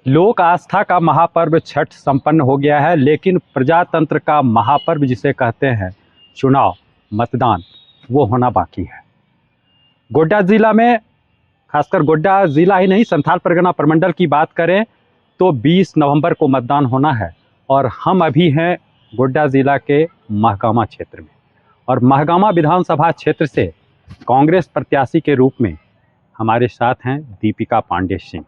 लोक आस्था का महापर्व छठ संपन्न हो गया है, लेकिन प्रजातंत्र का महापर्व जिसे कहते हैं चुनाव, मतदान, वो होना बाकी है। गोड्डा ज़िला में, खासकर गोड्डा ज़िला ही नहीं, संथाल परगना प्रमंडल की बात करें तो 20 नवंबर को मतदान होना है और हम अभी हैं गोड्डा ज़िला के महगामा क्षेत्र में। और महगामा विधानसभा क्षेत्र से कांग्रेस प्रत्याशी के रूप में हमारे साथ हैं दीपिका पांडे सिंह।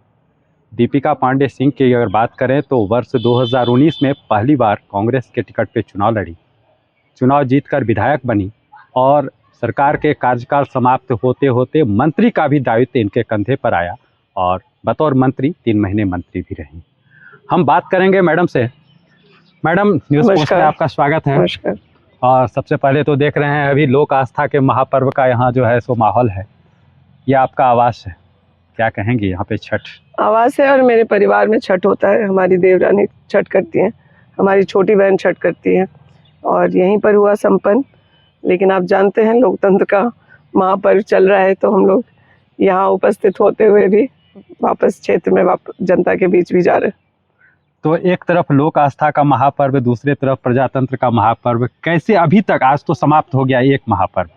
दीपिका पांडे सिंह की अगर बात करें तो वर्ष 2019 में पहली बार कांग्रेस के टिकट पे चुनाव लड़ी, चुनाव जीतकर विधायक बनी और सरकार के कार्यकाल समाप्त होते होते मंत्री का भी दायित्व इनके कंधे पर आया और बतौर मंत्री 3 महीने मंत्री भी रही। हम बात करेंगे मैडम से। मैडम, न्यूज़ पोस्ट में आपका स्वागत है। और सबसे पहले तो देख रहे हैं अभी लोक आस्था के महापर्व का यहाँ जो है सो माहौल है, ये आपका आवास है, क्या कहेंगे यहाँ पे? छठ आवास है और मेरे परिवार में छठ होता है। हमारी देवरानी छठ करती हैं, हमारी छोटी बहन छठ करती है और यहीं पर हुआ संपन्न। लेकिन आप जानते हैं लोकतंत्र का महापर्व चल रहा है तो हम लोग यहाँ उपस्थित होते हुए भी वापस क्षेत्र में जनता के बीच भी जा रहे हैं। तो एक तरफ लोक आस्था का महापर्व, दूसरे तरफ प्रजातंत्र का महापर्व, कैसे अभी तक, आज तो समाप्त हो गया एक महापर्व,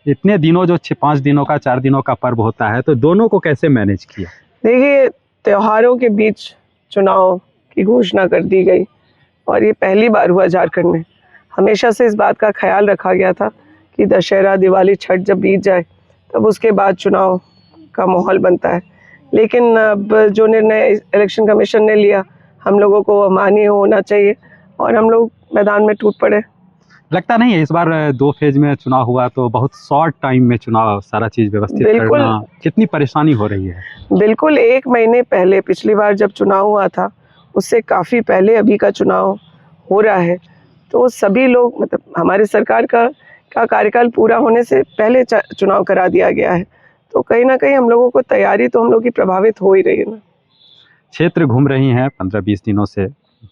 इतने दिनों जो 5 दिनों का 4 दिनों का पर्व होता है, तो दोनों को कैसे मैनेज किया? देखिए, त्योहारों के बीच चुनाव की घोषणा कर दी गई और ये पहली बार हुआ झारखंड में। हमेशा से इस बात का ख्याल रखा गया था कि दशहरा, दिवाली, छठ जब बीत जाए तब उसके बाद चुनाव का माहौल बनता है। लेकिन अब जो निर्णय इलेक्शन कमीशन ने लिया, हम लोगों को मान्य होना चाहिए और हम लोग मैदान में टूट पड़े। लगता नहीं है इस बार 2 फेज में चुनाव हुआ तो बहुत शॉर्ट टाइम में चुनाव, सारा चीज़ व्यवस्थित करना, कितनी परेशानी हो रही है? बिल्कुल, 1 महीने पहले, पिछली बार जब चुनाव हुआ था उससे काफ़ी पहले अभी का चुनाव हो रहा है। तो सभी लोग, मतलब हमारी सरकार का कार्यकाल पूरा होने से पहले चुनाव करा दिया गया है, तो कहीं ना कहीं हम लोगों को तैयारी तो हम लोग की प्रभावित हो ही रही है ना। क्षेत्र घूम रही हैं 15-20 दिनों से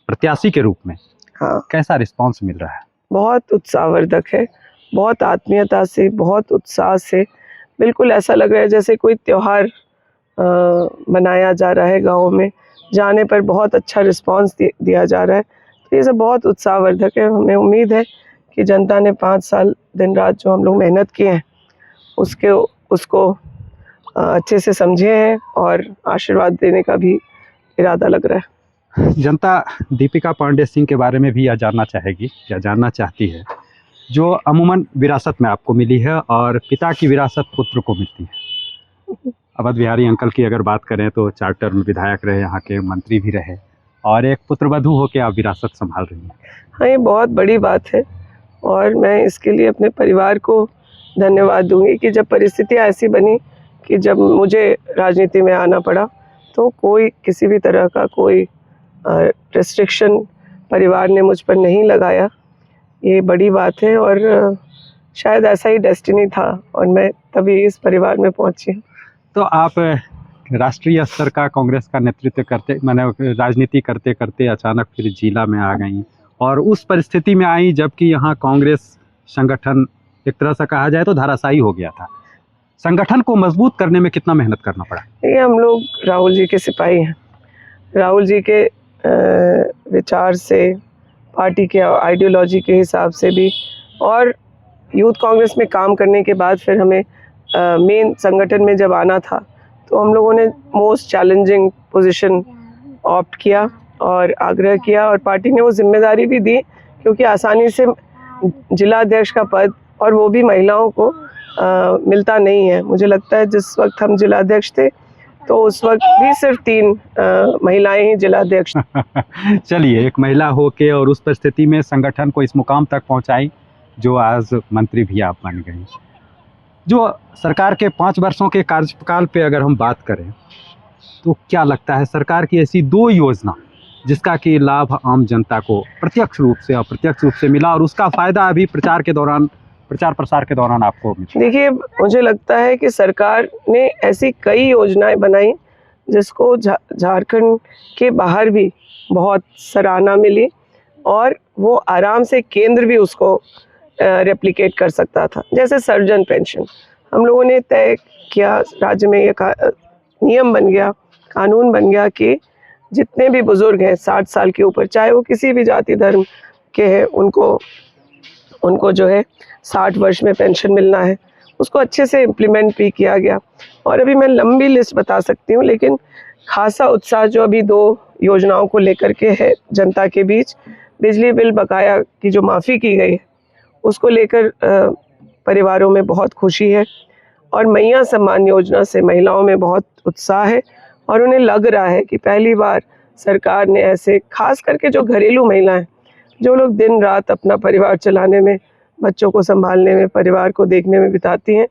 प्रत्याशी के रूप में, हाँ, कैसा रिस्पांस मिल रहा है? बहुत उत्साहवर्धक है, बहुत आत्मीयता से, बहुत उत्साह से, बिल्कुल ऐसा लग रहा है जैसे कोई त्यौहार मनाया जा रहा है। गाँव में जाने पर बहुत अच्छा रिस्पांस दिया जा रहा है, तो ये सब बहुत उत्साहवर्धक है। हमें उम्मीद है कि जनता ने 5 साल दिन रात जो हम लोग मेहनत किए हैं उसको अच्छे से समझे हैं और आशीर्वाद देने का भी इरादा लग रहा है। जनता दीपिका पांडे सिंह के बारे में भी यह जानना चाहेगी या जानना चाहती है, जो अमूमन विरासत में आपको मिली है और पिता की विरासत पुत्र को मिलती है। अवध बिहारी अंकल की अगर बात करें तो 4 टर्म विधायक रहे, यहाँ के मंत्री भी रहे और एक पुत्रवधू होकर आप विरासत संभाल रही हैं। हाँ, ये बहुत बड़ी बात है और मैं इसके लिए अपने परिवार को धन्यवाद दूंगी कि जब परिस्थितियाँ ऐसी बनी कि जब मुझे राजनीति में आना पड़ा तो कोई किसी भी तरह का कोई रेस्ट्रिक्शन परिवार ने मुझ पर नहीं लगाया। ये बड़ी बात है और शायद ऐसा ही डेस्टिनी था और मैं तभी इस परिवार में पहुंची। तो आप राष्ट्रीय स्तर का कांग्रेस का नेतृत्व करते, मैंने राजनीति करते करते अचानक फिर जिला में आ गई और उस परिस्थिति में आई जबकि यहाँ कांग्रेस संगठन एक तरह से कहा जाए तो धराशायी हो गया था। संगठन को मजबूत करने में कितना मेहनत करना पड़ा? ये हम लोग राहुल जी के सिपाही हैं। राहुल जी के विचार से, पार्टी के आइडियोलॉजी के हिसाब से भी और यूथ कांग्रेस में काम करने के बाद फिर हमें मेन संगठन में जब आना था तो हम लोगों ने मोस्ट चैलेंजिंग पोजीशन ऑप्ट किया और आग्रह किया और पार्टी ने वो जिम्मेदारी भी दी, क्योंकि आसानी से जिला अध्यक्ष का पद, और वो भी महिलाओं को मिलता नहीं है। मुझे लगता है जिस वक्त हम जिला अध्यक्ष थे तो उस वक्त भी सिर्फ 3 महिलाएं ही जिला अध्यक्ष। चलिए, एक महिला होके और उस परिस्थिति में संगठन को इस मुकाम तक पहुंचाई जो आज मंत्री भी आप बन गई। जो सरकार के 5 वर्षों के कार्यकाल पे अगर हम बात करें तो क्या लगता है सरकार की ऐसी 2 योजना जिसका कि लाभ आम जनता को प्रत्यक्ष रूप से अप्रत्यक्ष रूप से मिला और उसका फ़ायदा अभी प्रचार प्रसार के दौरान आपको मिला? देखिए, मुझे लगता है कि सरकार ने ऐसी कई योजनाएं बनाई जिसको झारखंड के बाहर भी बहुत सराहना मिली और वो आराम से केंद्र भी उसको रेप्लिकेट कर सकता था। जैसे सर्जन पेंशन हम लोगों ने तय किया, राज्य में ये नियम बन गया, कानून बन गया कि जितने भी बुजुर्ग हैं 60 साल के ऊपर, चाहे वो किसी भी जाति धर्म के हैं, उनको जो है 60 वर्ष में पेंशन मिलना है, उसको अच्छे से इम्प्लीमेंट भी किया गया। और अभी मैं लंबी लिस्ट बता सकती हूँ, लेकिन खासा उत्साह जो अभी 2 योजनाओं को लेकर के है जनता के बीच। बिजली बिल बकाया की जो माफ़ी की गई है उसको लेकर परिवारों में बहुत खुशी है, और मैया सम्मान योजना से महिलाओं में बहुत उत्साह है, और उन्हें लग रहा है कि पहली बार सरकार ने ऐसे, खास करके जो घरेलू महिलाएं, जो लोग दिन रात अपना परिवार चलाने में, बच्चों को संभालने में, परिवार को देखने में बिताती हैं,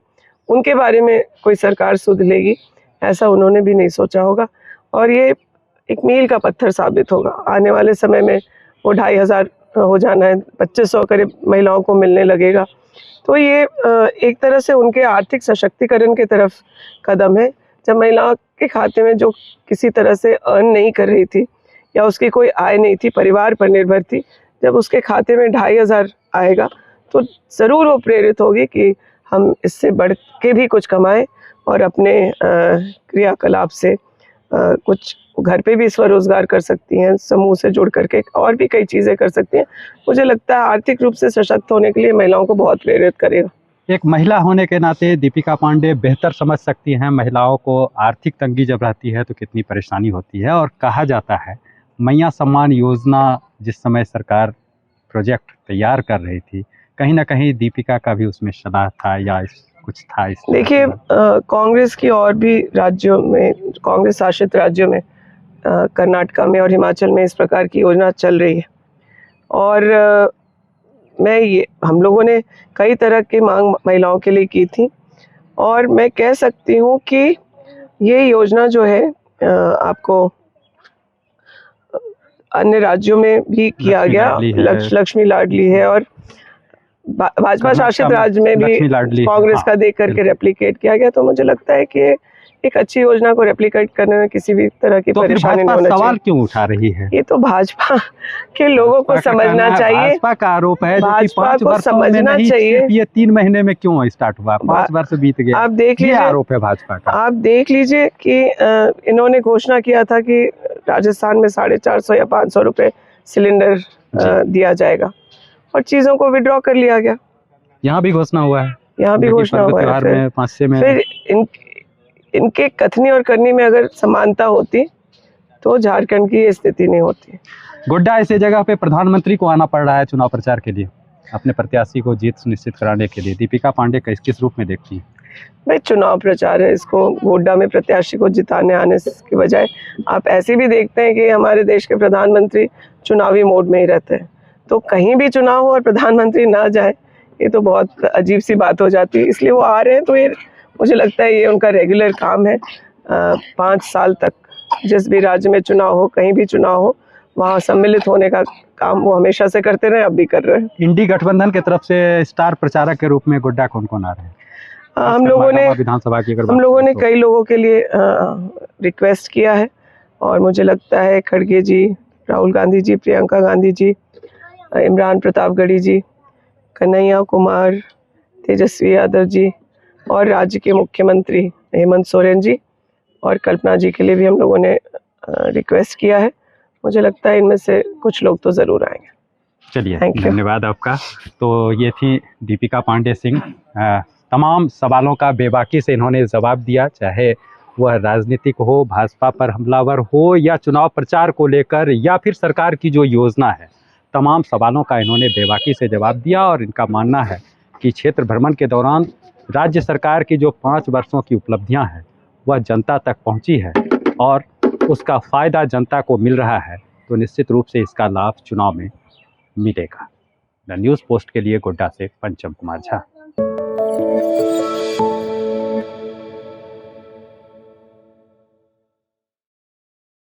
उनके बारे में कोई सरकार सुध लेगी, ऐसा उन्होंने भी नहीं सोचा होगा। और ये एक मील का पत्थर साबित होगा। आने वाले समय में वो 2500 हो जाना है, 2500 करीब महिलाओं को मिलने लगेगा। तो ये एक तरह से उनके आर्थिक सशक्तिकरण की तरफ कदम है। जब महिलाओं के खाते में, जो किसी तरह से अर्न नहीं कर रही थी या उसकी कोई आय नहीं थी, परिवार पर निर्भर थी, जब उसके खाते में 2500 आएगा तो ज़रूर वो प्रेरित होगी कि हम इससे बढ़ के भी कुछ कमाएं और अपने क्रियाकलाप से कुछ घर पे भी स्वरोजगार कर सकती हैं, समूह से जुड़ करके और भी कई चीज़ें कर सकती हैं। मुझे लगता है आर्थिक रूप से सशक्त होने के लिए महिलाओं को बहुत प्रेरित करेगा। एक महिला होने के नाते दीपिका पांडे बेहतर समझ सकती हैं महिलाओं को आर्थिक तंगी जब रहती है तो कितनी परेशानी होती है। और कहा जाता है मैया सम्मान योजना जिस समय सरकार प्रोजेक्ट तैयार कर रही थी, कहीं ना कहीं दीपिका का भी उसमें सलाह था या कुछ था इस? देखिए, कांग्रेस की और भी राज्यों में, कांग्रेस शासित राज्यों में, कर्नाटका में और हिमाचल में इस प्रकार की योजना चल रही है, और हम लोगों ने कई तरह की मांग महिलाओं के लिए की थी, और मैं कह सकती हूँ कि ये योजना जो है आपको अन्य राज्यों में भी किया गया, लक्ष्मी लाडली है, और भाजपा शासित राज्य में भी कांग्रेस का देख करके रेप्लिकेट किया गया। तो मुझे लगता है कि एक अच्छी योजना को रेप्लिकेट करने में किसी भी तरह की परेशानी नहीं होना चाहिए। सवाल क्यों उठा रही है? ये तो भाजपा के लोगों को समझना चाहिए। भाजपा का आरोप है, भाजपा को समझना चाहिए। ये 3 महीने में क्यों स्टार्ट हुआ? 5 वर्ष बीत गए। आप देख लीजिए, आरोप है भाजपा का। आप देख लीजिए कि इन्होंने घोषणा किया था कि राजस्थान में 450 या 500 रुपए सिलेंडर दिया जाएगा, और चीजों को विड्रॉ कर लिया गया। यहाँ भी घोषणा हुआ है, यहाँ भी घोषणा हुआ है। फिर इनके कथनी और करनी में अगर समानता होती तो झारखंड की ये स्थिति नहीं होती। गोड्डा ऐसी जगह पे प्रधानमंत्री को आना पड़ रहा है चुनाव प्रचार के लिए, अपने प्रत्याशी को जीत सुनिश्चित कराने के लिए। दीपिका पांडे किस रूप में देखती है? भाई, चुनाव प्रचार है, इसको गोड्डा में प्रत्याशी को जिताने आने के बजाय आप ऐसे भी देखते हैं कि हमारे देश के प्रधानमंत्री चुनावी मोड में ही रहते हैं। तो कहीं भी चुनाव हो और प्रधानमंत्री ना जाए, ये तो बहुत अजीब सी बात हो जाती है। इसलिए वो आ रहे हैं, तो ये मुझे लगता है ये उनका रेगुलर काम है। 5 साल तक जिस भी राज्य में चुनाव हो, कहीं भी चुनाव हो, वहाँ सम्मिलित होने का काम वो हमेशा से करते रहे, अब भी कर रहे हैं। इंडी गठबंधन की तरफ से स्टार प्रचारक के रूप में गोड्डा कौन कौन आ रहे हैं? हम लोगों ने कई लोगों के लिए रिक्वेस्ट किया है, और मुझे लगता है खड़गे जी, राहुल गांधी जी, प्रियंका गांधी जी, इमरान प्रतापगढ़ी जी, कन्हैया कुमार, तेजस्वी यादव जी, और राज्य के मुख्यमंत्री हेमंत सोरेन जी और कल्पना जी के लिए भी हम लोगों ने रिक्वेस्ट किया है। मुझे लगता है इनमें से कुछ लोग तो ज़रूर आएंगे। चलिए, धन्यवाद आपका। तो ये थी दीपिका पांडे सिंह। तमाम सवालों का बेबाकी से इन्होंने जवाब दिया, चाहे वह राजनीतिक हो, भाजपा पर हमलावर हो, या चुनाव प्रचार को लेकर, या फिर सरकार की जो योजना है, तमाम सवालों का इन्होंने बेबाकी से जवाब दिया। और इनका मानना है कि क्षेत्र भ्रमण के दौरान राज्य सरकार की जो 5 वर्षों की उपलब्धियां हैं वह जनता तक पहुंची है और उसका फ़ायदा जनता को मिल रहा है, तो निश्चित रूप से इसका लाभ चुनाव में मिलेगा। द न्यूज़ पोस्ट के लिए गोड्डा से पंचम कुमार झा।